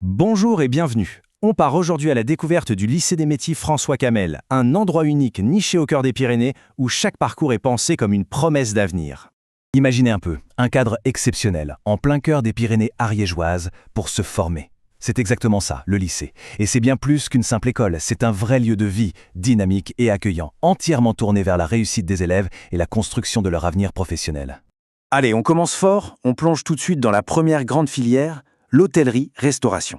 Bonjour et bienvenue. On part aujourd'hui à la découverte du lycée des métiers François Camel, un endroit unique niché au cœur des Pyrénées où chaque parcours est pensé comme une promesse d'avenir. Imaginez un peu, un cadre exceptionnel, en plein cœur des Pyrénées ariégeoises, pour se former. C'est exactement ça, le lycée. Et c'est bien plus qu'une simple école, c'est un vrai lieu de vie, dynamique et accueillant, entièrement tourné vers la réussite des élèves et la construction de leur avenir professionnel. Allez, on commence fort, on plonge tout de suite dans la première grande filière, l'hôtellerie-restauration.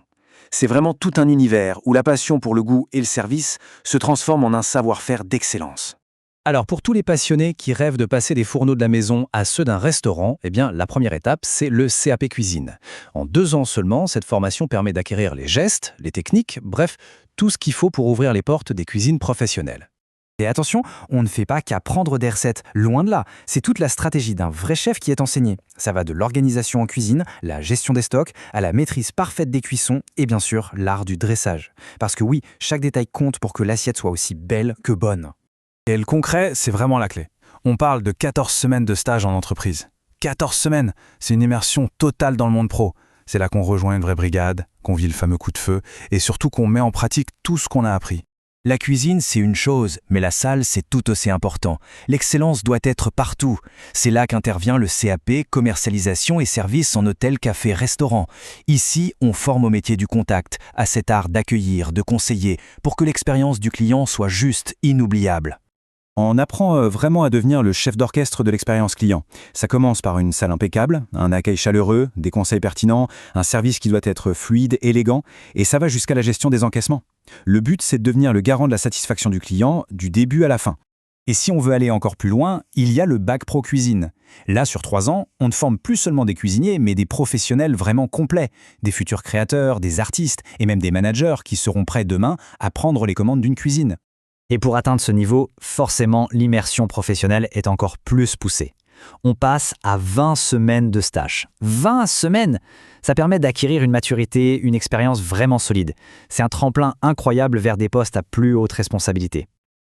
C'est vraiment tout un univers où la passion pour le goût et le service se transforme en un savoir-faire d'excellence. Alors pour tous les passionnés qui rêvent de passer des fourneaux de la maison à ceux d'un restaurant, la première étape, c'est le CAP Cuisine. En 2 ans seulement, cette formation permet d'acquérir les gestes, les techniques, bref, tout ce qu'il faut pour ouvrir les portes des cuisines professionnelles. Et attention, on ne fait pas qu'apprendre des recettes, loin de là. C'est toute la stratégie d'un vrai chef qui est enseignée. Ça va de l'organisation en cuisine, la gestion des stocks, à la maîtrise parfaite des cuissons et bien sûr l'art du dressage. Parce que oui, chaque détail compte pour que l'assiette soit aussi belle que bonne. Et le concret, c'est vraiment la clé. On parle de 14 semaines de stage en entreprise. 14 semaines, c'est une immersion totale dans le monde pro. C'est là qu'on rejoint une vraie brigade, qu'on vit le fameux coup de feu et surtout qu'on met en pratique tout ce qu'on a appris. La cuisine, c'est une chose, mais la salle, c'est tout aussi important. L'excellence doit être partout. C'est là qu'intervient le CAP, commercialisation et services en hôtel, café, restaurant. Ici, on forme au métier du contact, à cet art d'accueillir, de conseiller, pour que l'expérience du client soit juste, inoubliable. On apprend vraiment à devenir le chef d'orchestre de l'expérience client. Ça commence par une salle impeccable, un accueil chaleureux, des conseils pertinents, un service qui doit être fluide, élégant, et ça va jusqu'à la gestion des encaissements. Le but, c'est de devenir le garant de la satisfaction du client, du début à la fin. Et si on veut aller encore plus loin, il y a le Bac Pro Cuisine. Là, sur 3 ans, on ne forme plus seulement des cuisiniers, mais des professionnels vraiment complets, des futurs créateurs, des artistes et même des managers qui seront prêts demain à prendre les commandes d'une cuisine. Et pour atteindre ce niveau, forcément, l'immersion professionnelle est encore plus poussée. On passe à 20 semaines de stage. 20 semaines! Ça permet d'acquérir une maturité, une expérience vraiment solide. C'est un tremplin incroyable vers des postes à plus haute responsabilité.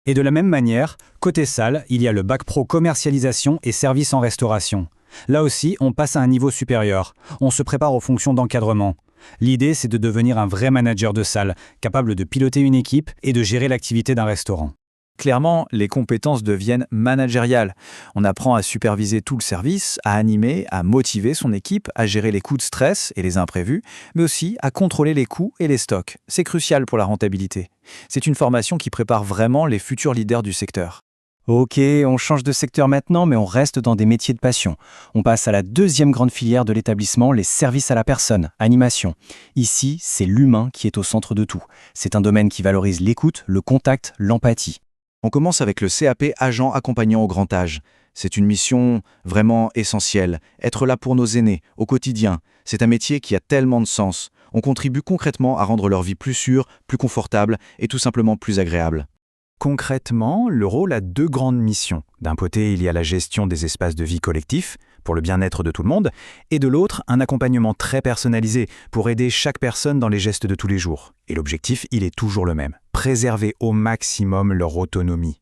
Et de la même manière, côté salle, il y a le Bac Pro commercialisation et services en restauration. Là aussi, on passe à un niveau supérieur. On se prépare aux fonctions d'encadrement. L'idée, c'est de devenir un vrai manager de salle, capable de piloter une équipe et de gérer l'activité d'un restaurant. Clairement, les compétences deviennent managériales. On apprend à superviser tout le service, à animer, à motiver son équipe, à gérer les coûts de stress et les imprévus, mais aussi à contrôler les coûts et les stocks. C'est crucial pour la rentabilité. C'est une formation qui prépare vraiment les futurs leaders du secteur. Ok, on change de secteur maintenant, mais on reste dans des métiers de passion. On passe à la 2e grande filière de l'établissement, les services à la personne, animation. Ici, c'est l'humain qui est au centre de tout. C'est un domaine qui valorise l'écoute, le contact, l'empathie. On commence avec le CAP agent accompagnant au grand âge. C'est une mission vraiment essentielle. Être là pour nos aînés, au quotidien. C'est un métier qui a tellement de sens. On contribue concrètement à rendre leur vie plus sûre, plus confortable et tout simplement plus agréable. Concrètement, le rôle a 2 grandes missions. D'un côté, il y a la gestion des espaces de vie collectifs, pour le bien-être de tout le monde, et de l'autre, un accompagnement très personnalisé pour aider chaque personne dans les gestes de tous les jours. Et l'objectif, il est toujours le même, préserver au maximum leur autonomie.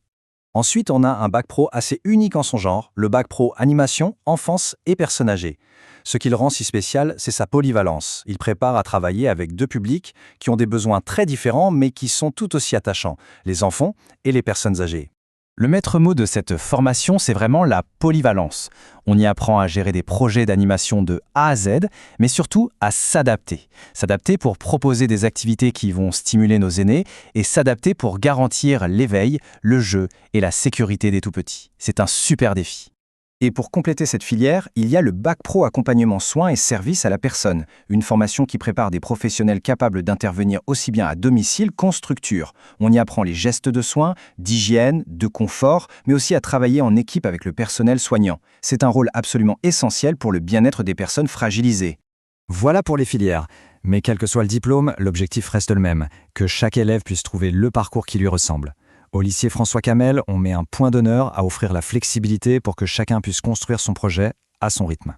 Ensuite, on a un Bac Pro assez unique en son genre, le Bac Pro Animation, Enfance et Personnes âgées. Ce qui le rend si spécial, c'est sa polyvalence. Il prépare à travailler avec 2 publics qui ont des besoins très différents mais qui sont tout aussi attachants, les enfants et les personnes âgées. Le maître mot de cette formation, c'est vraiment la polyvalence. On y apprend à gérer des projets d'animation de A à Z, mais surtout à s'adapter. S'adapter pour proposer des activités qui vont stimuler nos aînés et s'adapter pour garantir l'éveil, le jeu et la sécurité des tout-petits. C'est un super défi. Et pour compléter cette filière, il y a le Bac Pro accompagnement soins et services à la personne, une formation qui prépare des professionnels capables d'intervenir aussi bien à domicile qu'en structure. On y apprend les gestes de soins, d'hygiène, de confort, mais aussi à travailler en équipe avec le personnel soignant. C'est un rôle absolument essentiel pour le bien-être des personnes fragilisées. Voilà pour les filières. Mais quel que soit le diplôme, l'objectif reste le même, que chaque élève puisse trouver le parcours qui lui ressemble. Au lycée François Camel, on met un point d'honneur à offrir la flexibilité pour que chacun puisse construire son projet à son rythme.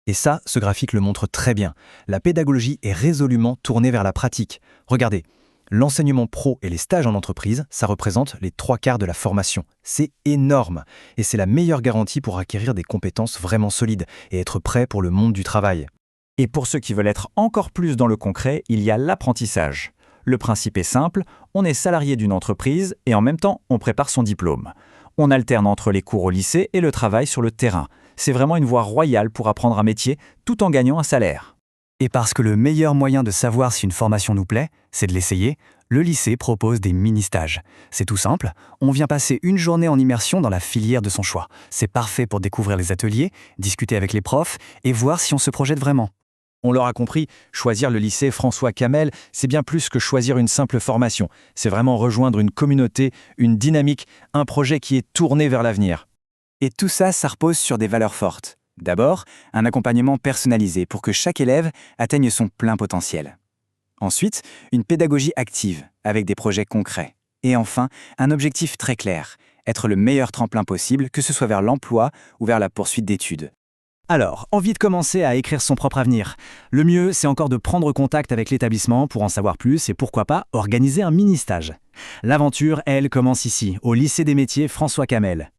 Et ça, ce graphique le montre très bien. La pédagogie est résolument tournée vers la pratique. Regardez, l'enseignement pro et les stages en entreprise, ça représente les 3/4 de la formation. C'est énorme. Et c'est la meilleure garantie pour acquérir des compétences vraiment solides et être prêt pour le monde du travail. Et pour ceux qui veulent être encore plus dans le concret, il y a l'apprentissage. Le principe est simple, on est salarié d'une entreprise et en même temps, on prépare son diplôme. On alterne entre les cours au lycée et le travail sur le terrain. C'est vraiment une voie royale pour apprendre un métier tout en gagnant un salaire. Et parce que le meilleur moyen de savoir si une formation nous plaît, c'est de l'essayer, le lycée propose des mini-stages. C'est tout simple, on vient passer une journée en immersion dans la filière de son choix. C'est parfait pour découvrir les ateliers, discuter avec les profs et voir si on se projette vraiment. On l'aura compris, choisir le lycée François Camel, c'est bien plus que choisir une simple formation. C'est vraiment rejoindre une communauté, une dynamique, un projet qui est tourné vers l'avenir. Et tout ça, ça repose sur des valeurs fortes. D'abord, un accompagnement personnalisé pour que chaque élève atteigne son plein potentiel. Ensuite, une pédagogie active, avec des projets concrets. Et enfin, un objectif très clair, être le meilleur tremplin possible, que ce soit vers l'emploi ou vers la poursuite d'études. Alors, envie de commencer à écrire son propre avenir. Le mieux, c'est encore de prendre contact avec l'établissement pour en savoir plus et pourquoi pas organiser un mini-stage. L'aventure, elle, commence ici, au lycée des métiers François Camel.